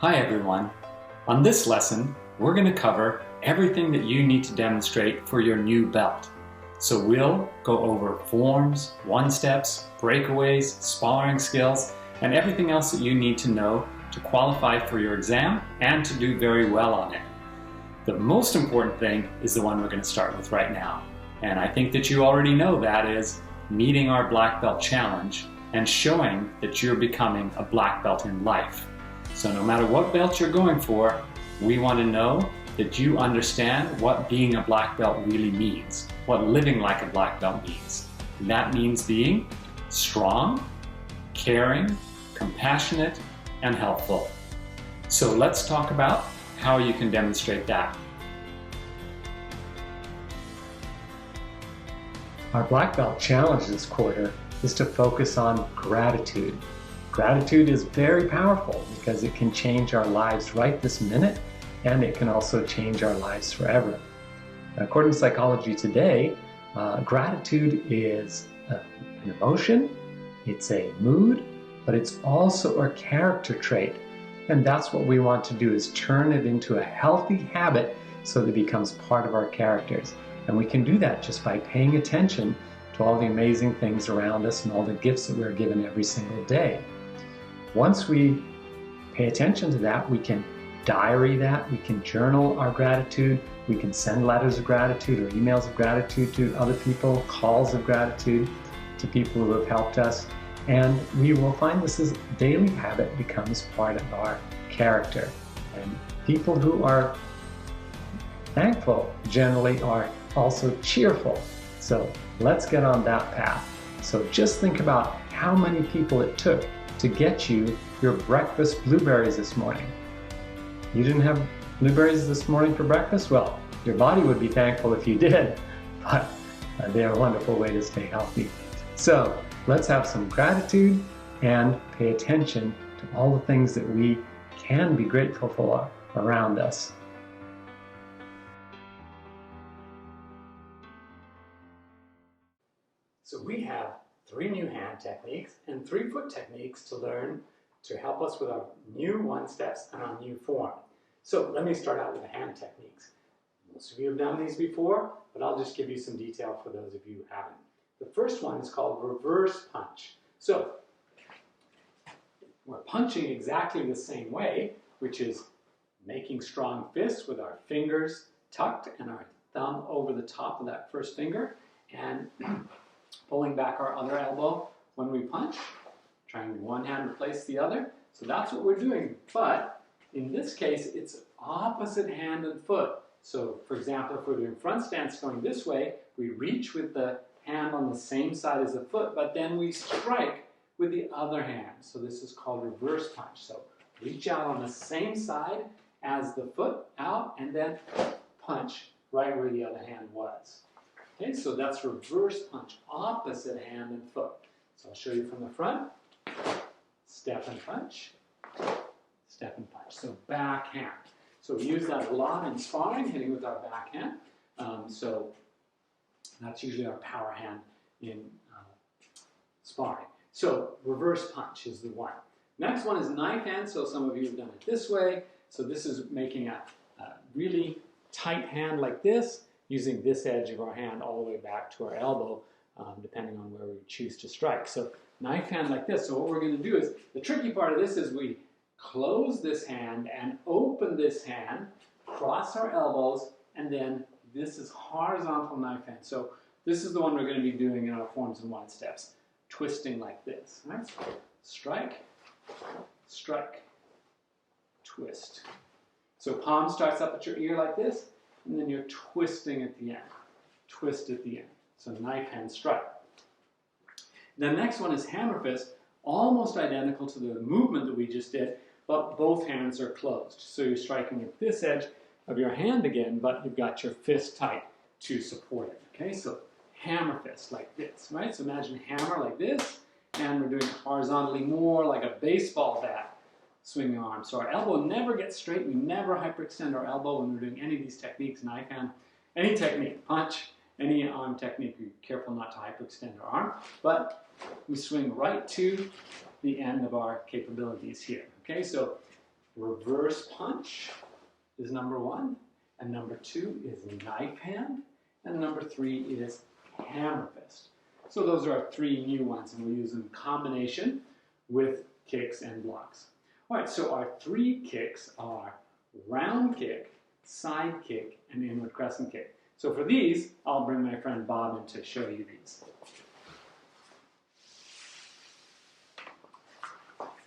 Hi everyone. On this lesson, we're going to cover everything that you need to demonstrate for your new belt. So we'll go over forms, one-steps, breakaways, sparring skills, and everything else that you need to know to qualify for your exam and to do very well on it. The most important thing is the one we're going to start with right now. And I think that you already know that is meeting our black belt challenge and showing that you're becoming a black belt in life. So no matter what belt you're going for, we want to know that you understand what being a black belt really means, what living like a black belt means. And that means being strong, caring, compassionate, and helpful. So let's talk about how you can demonstrate that. Our black belt challenge this quarter is to focus on gratitude. Gratitude is very powerful because it can change our lives right this minute, and it can also change our lives forever. According to Psychology Today, gratitude is an emotion, it's a mood, but it's also a character trait. And that's what we want to do, is turn it into a healthy habit so that it becomes part of our characters. And we can do that just by paying attention to all the amazing things around us and all the gifts that we're given every single day. Once we pay attention to that, we can diary that, we can journal our gratitude, we can send letters of gratitude or emails of gratitude to other people, calls of gratitude to people who have helped us, and we will find this daily habit becomes part of our character. And people who are thankful generally are also cheerful. So let's get on that path. So just think about how many people it took to get you your breakfast blueberries this morning. You didn't have blueberries this morning for breakfast? Well, your body would be thankful if you did, but they're a wonderful way to stay healthy. So let's have some gratitude and pay attention to all the things that we can be grateful for around us. So we have 3 new hand techniques and 3 foot techniques to learn to help us with our new one-steps and our new form. So let me start out with the hand techniques. Most of you have done these before, but I'll just give you some detail for those of you who haven't. The first one is called reverse punch. So we're punching exactly the same way, which is making strong fists with our fingers tucked and our thumb over the top of that first finger, and pulling back our other elbow when we punch, trying one hand replace the other. So that's what we're doing. But in this case, it's opposite hand and foot. So for example, if we're doing front stance going this way, we reach with the hand on the same side as the foot, but then we strike with the other hand. So this is called reverse punch. So reach out on the same side as the foot out, and then punch right where the other hand was. Okay, so that's reverse punch, opposite hand and foot. So I'll show you from the front. Step and punch, step and punch. So backhand. So we use that a lot in sparring, hitting with our backhand. So that's usually our power hand in sparring. So reverse punch is the one. Next one is knife hand. So some of you have done it this way. So this is making a really tight hand like this, using this edge of our hand all the way back to our elbow, depending on where we choose to strike. So knife hand like this. So what we're going to do is, the tricky part of this is we close this hand and open this hand, cross our elbows, and then this is horizontal knife hand. So this is the one we're going to be doing in our forms and one steps, twisting like this. Right? So strike, strike, twist. So palm starts up at your ear like this, and then you're twisting at the end. Twist at the end. So knife hand strike. The next one is hammer fist, almost identical to the movement that we just did, but both hands are closed. So you're striking at this edge of your hand again, but you've got your fist tight to support it. Okay, so hammer fist like this, right? So imagine hammer like this, and we're doing it horizontally, more like a baseball bat, swinging arm. So our elbow never gets straight. We never hyperextend our elbow when we're doing any of these techniques, knife hand, any technique, punch, any arm technique. Be careful not to hyperextend our arm, but we swing right to the end of our capabilities here. Okay, so Reverse punch is number 1, and number 2 is knife hand, and number 3 is hammer fist. So those are our 3 new ones, and we'll use them in combination with kicks and blocks. All right, so our 3 kicks are round kick, side kick, and inward crescent kick. So for these, I'll bring my friend Bob in to show you these.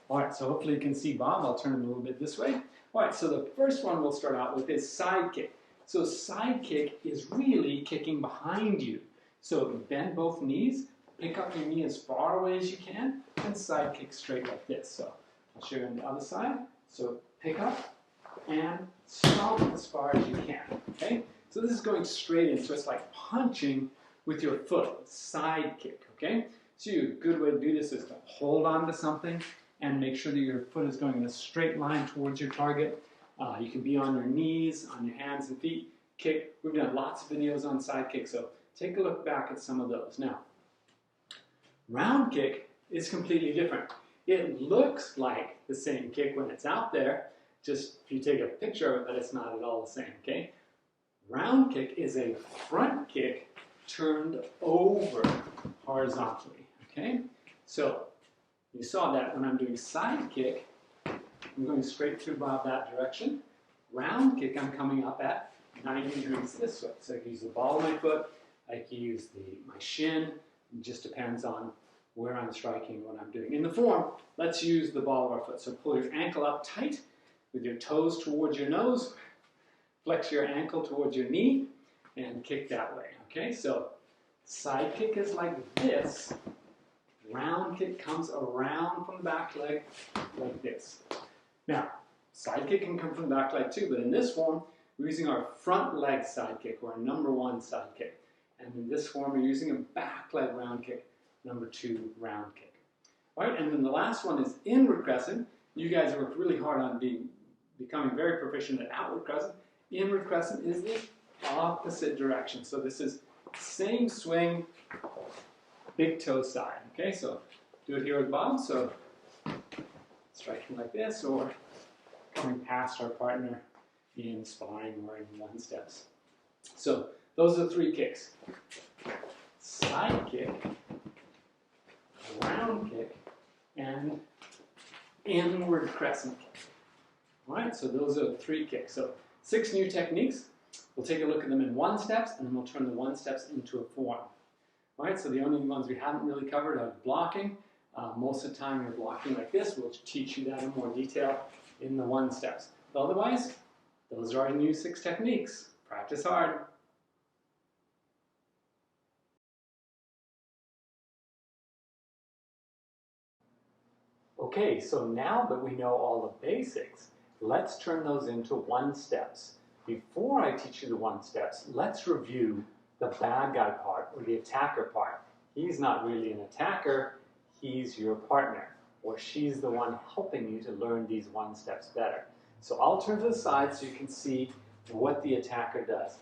All right, so hopefully you can see Bob. I'll turn him a little bit this way. All right, so the first one we'll start out with is side kick. So side kick is really kicking behind you. So bend both knees, pick up your knee as far away as you can, and side kick straight like this. So I'll show you on the other side. So pick up and stomp as far as you can, okay? So this is going straight in, so it's like punching with your foot, side kick, okay? So a good way to do this is to hold on to something and make sure that your foot is going in a straight line towards your target. You can be on your knees, on your hands and feet, kick. We've done lots of videos on side kick, so take a look back at some of those. Now, round kick is completely different. It looks like the same kick when it's out there, just if you take a picture of it, but it's not at all the same, okay? Round kick is a front kick turned over horizontally, okay? So you saw that when I'm doing side kick, I'm going straight through Bob that direction. Round kick, I'm coming up at 90 degrees this way. So I can use the ball of my foot, I can use my shin. It just depends on where I'm striking, what I'm doing. In the form, let's use the ball of our foot. So pull your ankle up tight with your toes towards your nose. Flex your ankle towards your knee and kick that way, okay? So side kick is like this. Round kick comes around from the back leg like this. Now, side kick can come from the back leg too, but in this form, we're using our front leg side kick, or number 1 side kick. And in this form, we're using a back leg round kick, number 2 round kick. All right, and then the last one is inward crescent. You guys have worked really hard on becoming very proficient at outward crescent. Inward crescent is the opposite direction. So this is same swing, big toe side. Okay, so do it here with Bob. So striking like this, or coming past our partner in sparring or in 1-steps. So those are the 3 kicks. Side kick, round kick, and inward crescent kick. All right, so those are the 3 kicks. So 6 new techniques. We'll take a look at them in 1-steps, and then we'll turn the 1-steps into a form. All right, so the only ones we haven't really covered are blocking. Most of the time you're blocking like this. We'll teach you that in more detail in the 1-steps. But otherwise, those are our new 6 techniques. Practice hard. Okay, so now that we know all the basics, let's turn those into 1-steps. Before I teach you the 1-steps, let's review the bad guy part, or the attacker part. He's not really an attacker, he's your partner, or she's the one helping you to learn these 1-steps better. So I'll turn to the side so you can see what the attacker does.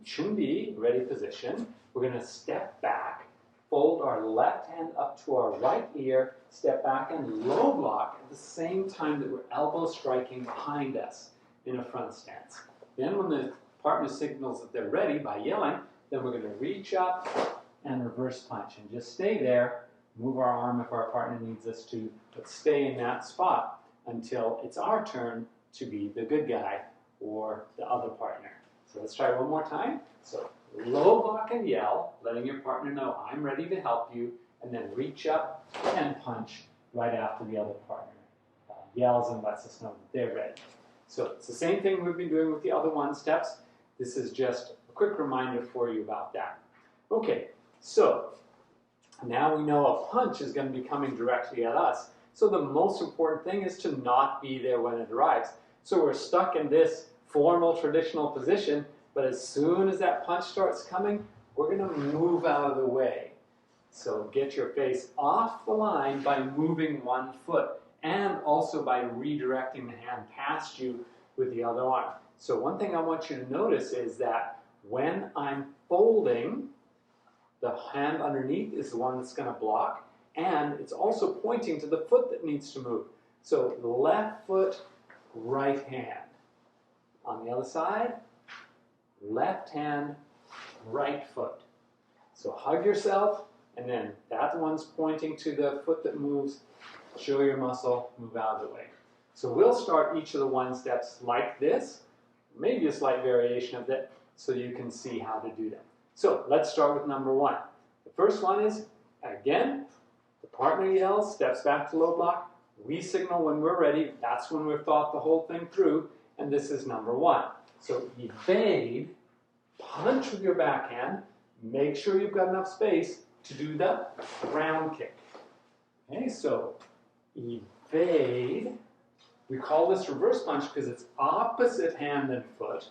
Chumbi, ready position. We're going to step back, fold our left hand up to our right ear, step back and low block at the same time that we're elbow striking behind us in a front stance. Then when the partner signals that they're ready by yelling, then we're going to reach up and reverse punch. And just stay there, move our arm if our partner needs us to, but stay in that spot until it's our turn to be the good guy or the other partner. So let's try one more time. So low block and yell, letting your partner know I'm ready to help you, and then reach up and punch right after the other partner yells and lets us know that they're ready. So it's the same thing we've been doing with the other 1-steps. This is just a quick reminder for you about that. Okay, so now we know a punch is going to be coming directly at us. So the most important thing is to not be there when it arrives. So we're stuck in this formal traditional position, but as soon as that punch starts coming, we're going to move out of the way. So get your face off the line by moving one foot, and also by redirecting the hand past you with the other arm. So one thing I want you to notice is that when I'm folding, the hand underneath is the one that's going to block, and it's also pointing to the foot that needs to move. So the left foot, right hand. On the other side, left hand, right foot. So hug yourself, and then that one's pointing to the foot that moves. Show your muscle, move out of the way. So we'll start each of the one steps like this, maybe a slight variation of that, so you can see how to do them. So let's start with number one. The first one is, again, the partner yells, steps back to low block. We signal when we're ready. That's when we've thought the whole thing through, and this is number one. So evade, punch with your backhand, make sure you've got enough space to do the round kick. Okay, so evade. We call this reverse punch because it's opposite hand and foot,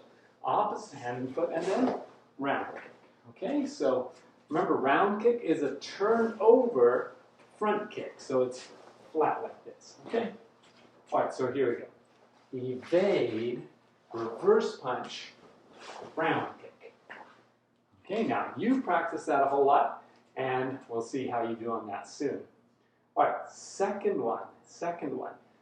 and then round kick. Okay, so remember, round kick is a turn over front kick, so it's flat like this. Okay, all right, so here we go. Evade, reverse punch, round kick. Okay, now you practice that a whole lot, and we'll see how you do on that soon. All right, second one.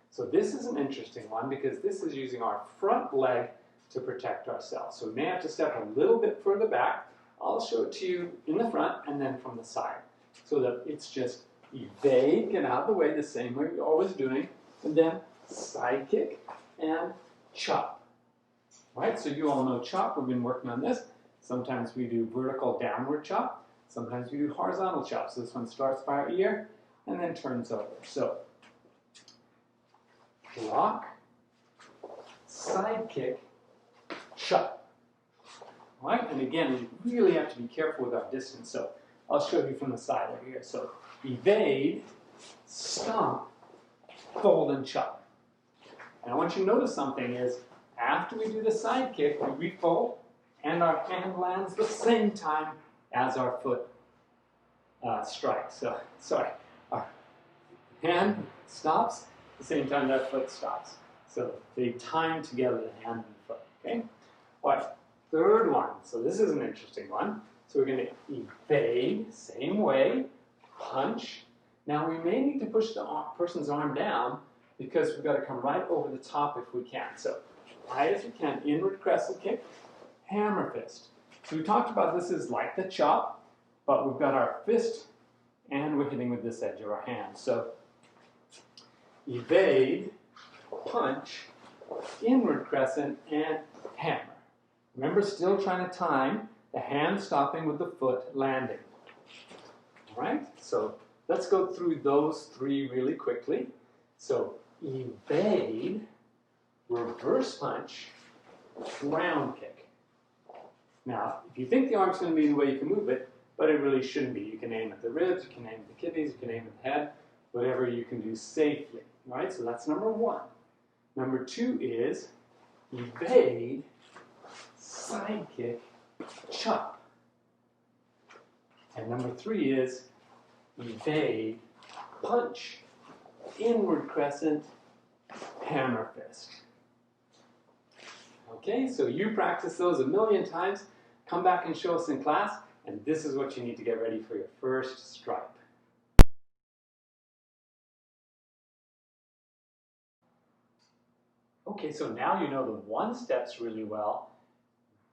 So this is an interesting one because this is using our front leg to protect ourselves. So we may have to step a little bit further back. I'll show it to you in the front and then from the side. So that it's just evade, get out of the way the same way we're always doing, and then side kick and chop. All right, so you all know chop. We've been working on this. Sometimes we do vertical downward chop. Sometimes we do horizontal chop. So this one starts by our ear and then turns over. So block, side kick, chop. All right, and again, we really have to be careful with our distance. So I'll show you from the side over here. So evade, stomp, fold, and chop. And I want you to notice something is, after we do the side kick, we refold, and our hand lands the same time as our foot strikes. So, sorry, our hand stops the same time that foot stops. So they time together, the hand and the foot, okay? All right, third one. So this is an interesting one. So we're going to evade, same way, punch. Now we may need to push the person's arm down because we've got to come right over the top if we can. So high as we can, inward crescent kick, hammer fist. So we talked about this is like the chop, but we've got our fist and we're hitting with this edge of our hand. So evade, punch, inward crescent, and hammer. Remember, still trying to time the hand stopping with the foot landing. All right, so let's go through those three really quickly. So evade, reverse punch, round kick. Now, if you think the arm's going to be the way you can move it, but it really shouldn't be. You can aim at the ribs, you can aim at the kidneys, you can aim at the head, whatever you can do safely. All right, so that's number one. Number two is evade, side kick, chop. And number three is evade, punch, inward crescent, hammer fist. Okay, so you practice those a million times, come back and show us in class, and this is what you need to get ready for your first stripe. Okay, so now you know the one steps really well.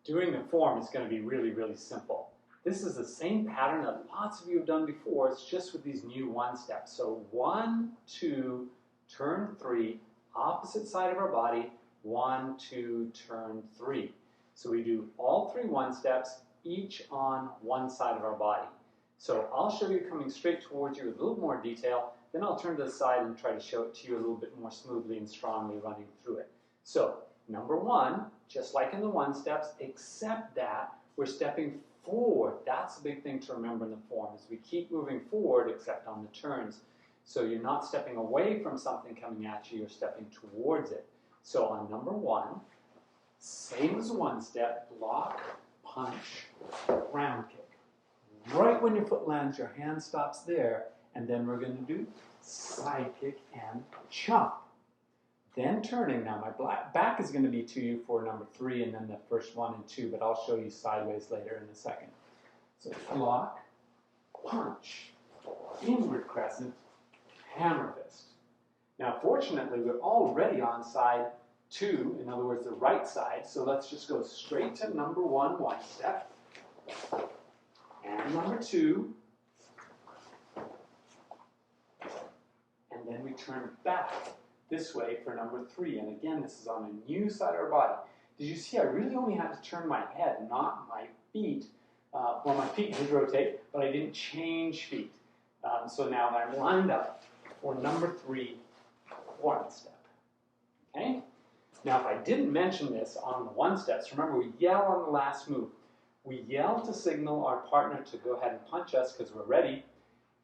Doing the form is going to be really, really simple. This is the same pattern that lots of you have done before. It's just with these new one steps. So 1, 2, turn 3, opposite side of our body, 1, 2, turn 3. So we do all 3 one steps, each on one side of our body. So I'll show you coming straight towards you with a little more detail, then I'll turn to the side and try to show it to you a little bit more smoothly and strongly running through it. So number 1, just like in the one steps, except that we're stepping forward. That's the big thing to remember in the form, is we keep moving forward except on the turns. So you're not stepping away from something coming at you, you're stepping towards it. So on number 1, same as one step, block, punch, round kick. Right when your foot lands, your hand stops there, and then we're going to do side kick and chop. Then turning, now my back is going to be to you for number 3 and then the first 1 and 2, but I'll show you sideways later in a second. So block, punch, inward crescent, hammer fist. Now fortunately we're already on side 2, in other words, the right side. So let's just go straight to number 1, one step. And number 2. And then we turn back this way for number 3. And again, this is on a new side of our body. Did you see I really only had to turn my head, not my feet? Well, my feet did rotate, but I didn't change feet. So now I'm lined up for number 3, one step. Okay? Now, if I didn't mention this on the one steps, remember we yell on the last move. We yell to signal our partner to go ahead and punch us because we're ready,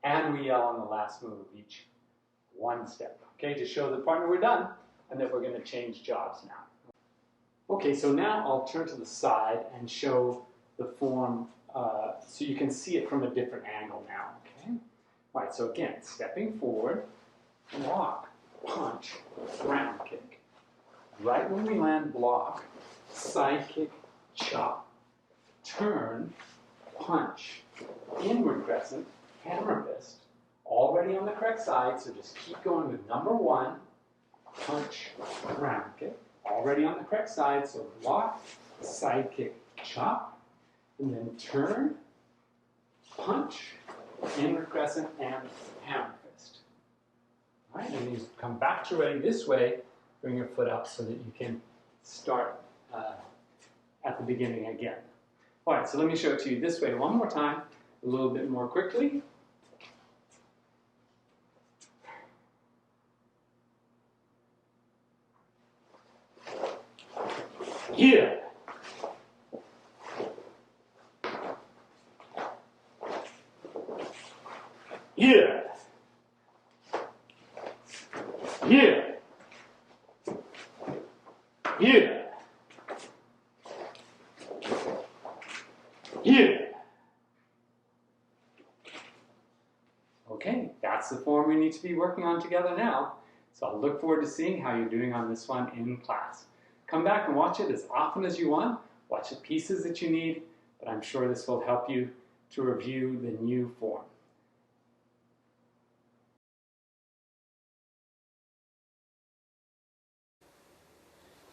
and we yell on the last move of each one step. Okay, to show the partner we're done and that we're going to change jobs now. Okay, so now I'll turn to the side and show the form so you can see it from a different angle now. Okay? All right, so again, stepping forward, block, punch, ground kick. Right when we land block, side kick, chop, turn, punch, inward crescent, hammer fist, already on the correct side, so just keep going with number 1, punch, ground kick, already on the correct side, so block, side kick, chop, and then turn, punch, inward crescent, and hammer fist. All right, and you come back to ready this way, bring your foot up so that you can start at the beginning again. All right, so let me show it to you this way one more time, a little bit more quickly. Here. Here. Here. Here. Here. Okay, that's the form we need to be working on together now. So I'll look forward to seeing how you're doing on this one in class. Come back and watch it as often as you want. Watch the pieces that you need, but I'm sure this will help you to review the new form.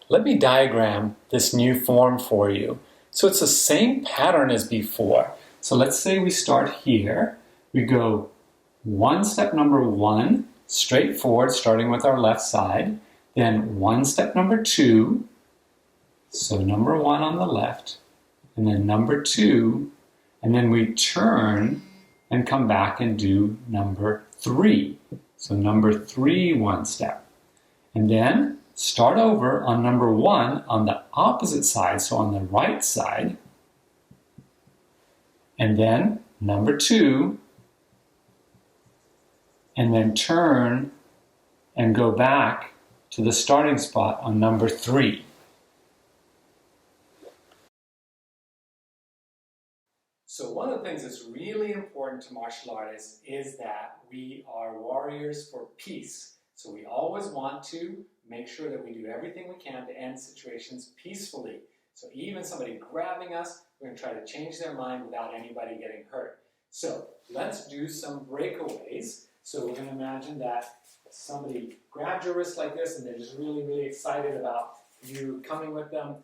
Let me diagram this new form for you. So it's the same pattern as before. So let's say we start here. We go one step number 1, straight forward, starting with our left side. Then one step number 2, so number 1 on the left, and then number 2, and then we turn and come back and do number 3. So number 3, one step. And then start over on number 1 on the opposite side, so on the right side, and then number 2, and then turn and go back to the starting spot on number 3. So one of the things that's really important to martial artists is that we are warriors for peace. So we always want to make sure that we do everything we can to end situations peacefully. So even somebody grabbing us, we're going to try to change their mind without anybody getting hurt. So let's do some breakaways. So we're going to imagine that somebody grabbed your wrist like this and they're just really, really excited about you coming with them,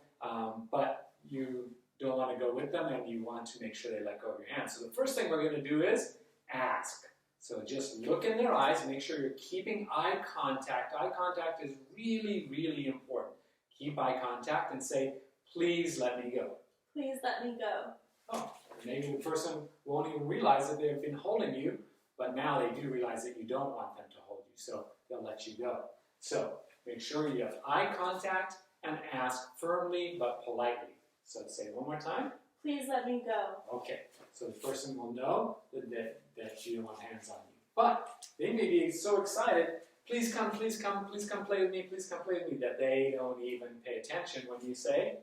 but you don't want to go with them and you want to make sure they let go of your hand. So the first thing we're going to do is ask. So just look in their eyes, make sure you're keeping eye contact. Eye contact is really, really important. Keep eye contact and say, please let me go. Please let me go. Oh, maybe the person won't even realize that they've been holding you, but now they do realize that you don't want them to hold you, so they'll let you go. So make sure you have eye contact and ask firmly but politely. So say it one more time. Please let me go. Okay, so the person will know that you don't want hands on you. But they may be so excited, please come, please come, please come play with me, please come play with me, that they don't even pay attention when you say,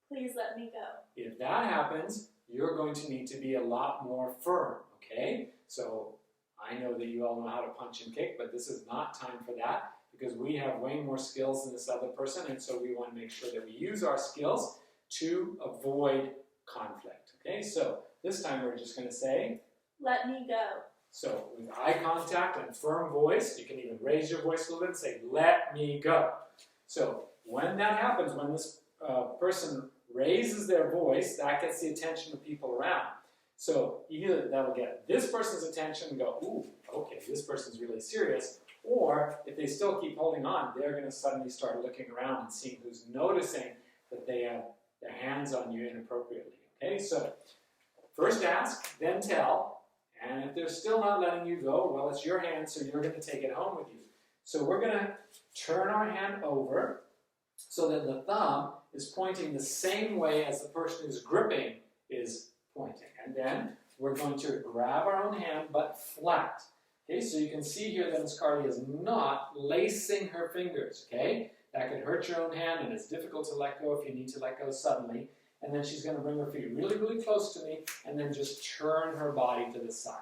please let me go. If that happens, you're going to need to be a lot more firm, okay? So I know that you all know how to punch and kick, but this is not time for that because we have way more skills than this other person, and so we want to make sure that we use our skills to avoid conflict, okay? So this time we're just going to say, let me go. So with eye contact and firm voice, you can even raise your voice a little bit and say, let me go. So when that happens, when this person raises their voice, that gets the attention of people around. So either that'll get this person's attention and go, ooh, okay, this person's really serious, or if they still keep holding on, they're going to suddenly start looking around and seeing who's noticing that they have their hands on you inappropriately. Okay, so first ask, then tell, and if they're still not letting you go, well, it's your hand, so you're going to take it home with you. So we're going to turn our hand over so that the thumb is pointing the same way as the person who's gripping is pointing. And then we're going to grab our own hand, but flat. Okay, so you can see here that Miss Carly is not lacing her fingers, okay? That could hurt your own hand, and it's difficult to let go if you need to let go suddenly. And then she's going to bring her feet really, really close to me, and then just turn her body to the side.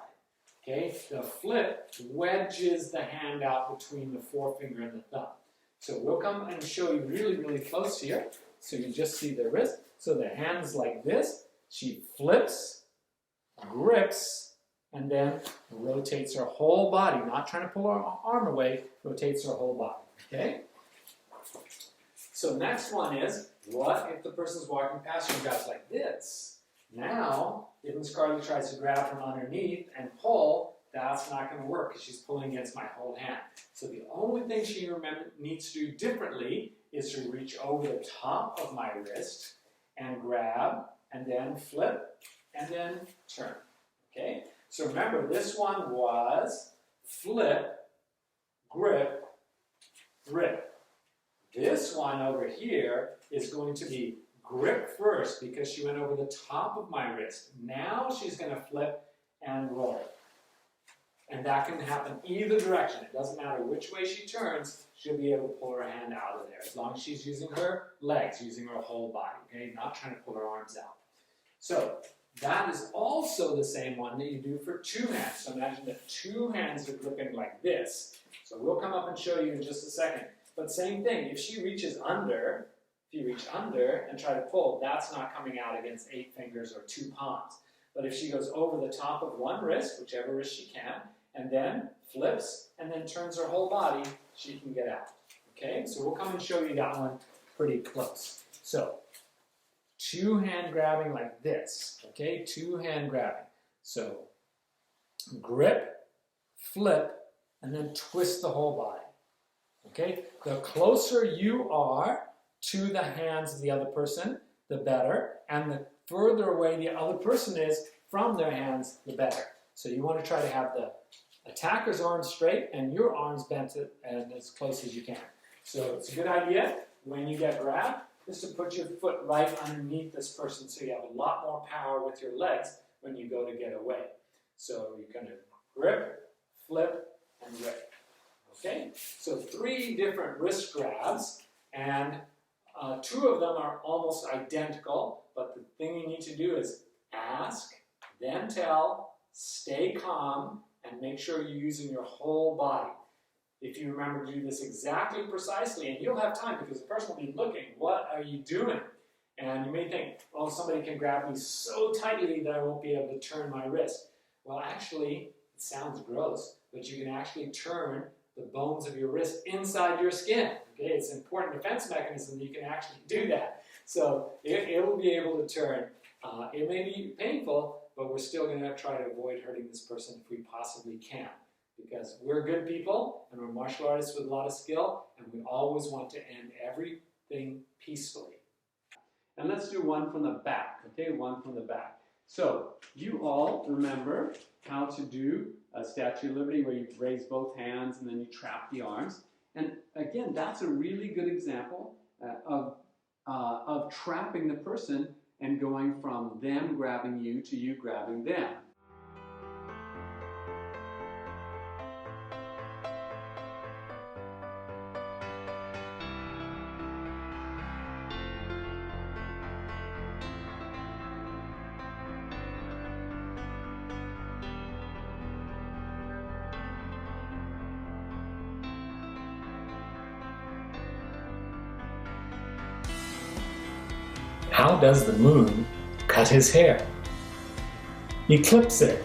Okay, the flip wedges the hand out between the forefinger and the thumb. So we'll come and show you really, really close here. So you just see the wrist. So the hand's like this. She flips, grips, and then rotates her whole body. Not trying to pull her arm away, rotates her whole body. Okay? So next one is, what if the person's walking past you and grabs like this? Now, if Miss Carly tries to grab from underneath and pull, that's not going to work because she's pulling against my whole hand. So the only thing she needs to do differently is to reach over the top of my wrist and grab, and then flip, and then turn. Okay? So remember, this one was flip, grip, grip. This one over here is going to be grip first because she went over the top of my wrist. Now she's going to flip and roll. And that can happen either direction. It doesn't matter which way she turns, she'll be able to pull her hand out of there as long as she's using her legs, using her whole body, okay? Not trying to pull her arms out. So that is also the same one that you do for two hands. So imagine that two hands are gripping like this. So we'll come up and show you in just a second. But same thing, if she reaches under, if you reach under and try to pull, that's not coming out against 8 fingers or 2 palms. But if she goes over the top of one wrist, whichever wrist she can, and then flips and then turns her whole body, she can get out. Okay, so we'll come and show you that one pretty close. So, 2 hand grabbing like this. Okay, 2 hand grabbing. So, grip, flip, and then twist the whole body. Okay, the closer you are to the hands of the other person, the better, and the further away the other person is from their hands, the better. So you want to try to have the attacker's arms straight and your arms bent and as close as you can. So it's a good idea when you get grabbed just to put your foot right underneath this person so you have a lot more power with your legs when you go to get away. So you're going to grip, flip, and rip. Okay? So 3 different wrist grabs, and 2 of them are almost identical, but the thing you need to do is ask, then tell, stay calm, and make sure you're using your whole body. If you remember to do this exactly precisely, and you'll have time because the person will be looking, what are you doing? And you may think, oh, somebody can grab me so tightly that I won't be able to turn my wrist. Well, actually, it sounds gross, but you can actually turn the bones of your wrist inside your skin. Okay, it's an important defense mechanism that you can actually do that. So it will be able to turn. It may be painful, but we're still going to try to avoid hurting this person if we possibly can. Because we're good people, and we're martial artists with a lot of skill, and we always want to end everything peacefully. And let's do one from the back, okay? One from the back. So, you all remember how to do a Statue of Liberty where you raise both hands and then you trap the arms. And again, that's a really good example of trapping the person and going from them grabbing you to you grabbing them. How does the moon cut his hair? He clips it.